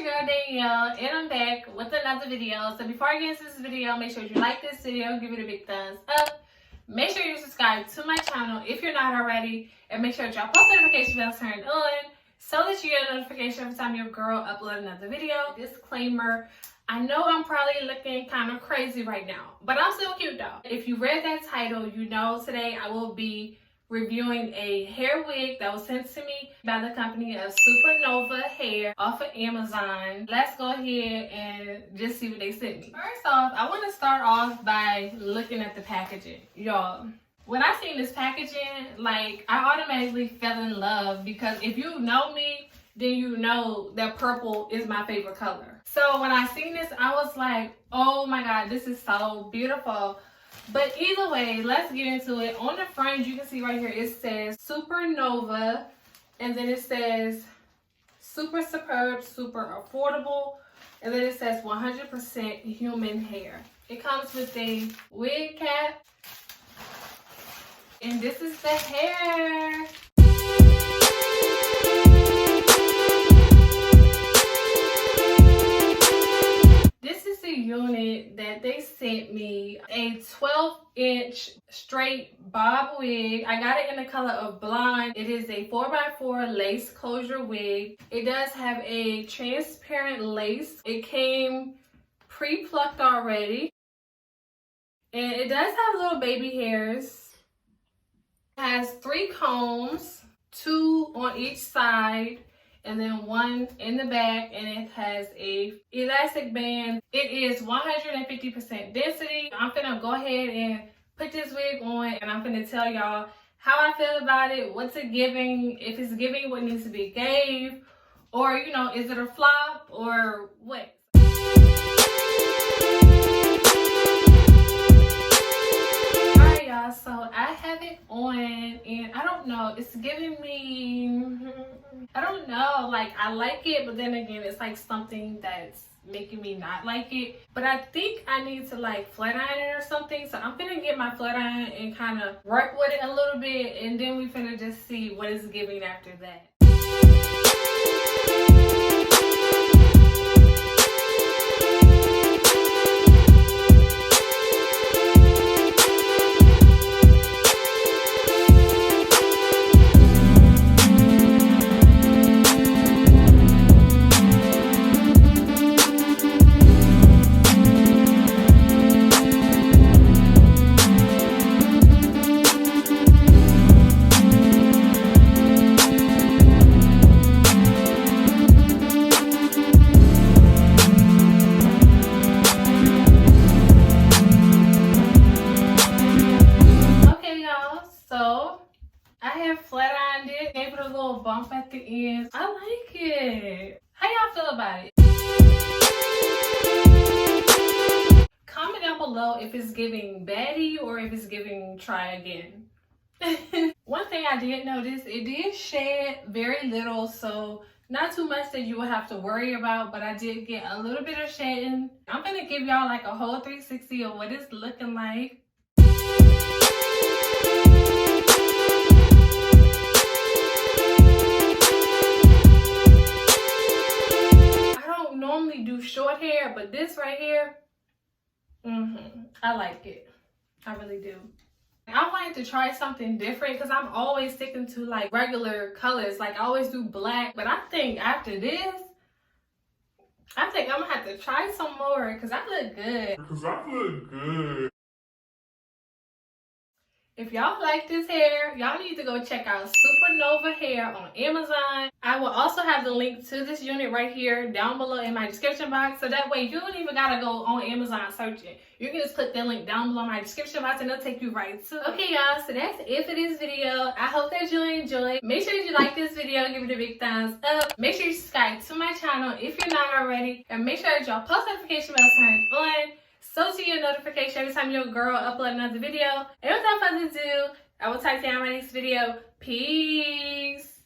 your girl Danielle, and I'm back with another video. So before I get into this video, make sure you like this video, give it a big thumbs up. Make sure you subscribe to my channel if you're not already, and make sure that y'all post notification bell turned on so that you get a notification every time your girl uploads another video. Disclaimer, I know I'm probably looking kind of crazy right now, but I'm still cute though. If you read that title, you know today I will be reviewing a hair wig that was sent to me by the company of SUPERNOVA hair off of Amazon. Let's go ahead and just see what they sent me. First off, I want to start off by looking at the packaging. Y'all, when I seen this packaging, like, I automatically fell in love because if you know me, then you know that purple is my favorite color. So when I seen this, I was like, oh my god, this is so beautiful. But either way, let's get into it. On the front, you can see right here, it says SUPERNOVA, and then it says super superb, super affordable, and then it says 100% human hair. It comes with a wig cap, and this is the hair. Unit that they sent me, a 12-inch straight bob wig. I got it in the color of blonde. It is a 4x4 lace closure wig. It does have a transparent lace. It came pre-plucked already, and it does have little baby hairs. It has 3 combs, 2 on each side, and then 1 in the back, and it has a elastic band. It is 150% density. I'm gonna go ahead and put this wig on, and I'm gonna tell y'all how I feel about it, what's it giving, if it's giving what needs to be gave, or, you know, is it a flop or what? Alright y'all, so I have it on, and I don't know, it's giving me, I don't know, like, I like it, but then again, it's like something that's making me not like it. But I think I need to like flat iron it or something, so I'm gonna get my flat iron and kind of work with it a little bit, and then we finna just see what it's giving after that. Bump at the end. I like it. How y'all feel about it? Comment down below if it's giving baddie or if it's giving try again. One thing I did notice, it did shed very little, so not too much that you would have to worry about, but I did get a little bit of shedding. I'm gonna give y'all like a whole 360 of what it's looking like. Normally do short hair, but this right here, I like it. I really do. I wanted to try something different because I'm always sticking to like regular colors. Like I always do black, but I think after this, I think I'm gonna have to try some more because I look good. If y'all like this hair, y'all need to go check out SUPERNOVA hair on Amazon. I will also have the link to this unit right here down below in my description box. So that way you don't even gotta go on Amazon searching. You can just click that link down below in my description box and it'll take you right to. Okay y'all, so that's it for this video. I hope that you enjoyed. Make sure you like this video, give it a big thumbs up. Make sure you subscribe to my channel if you're not already. And make sure that y'all post notification bell turned on, so to get a notification every time your girl upload another video. And without further ado, I will talk to you in my next video. Peace.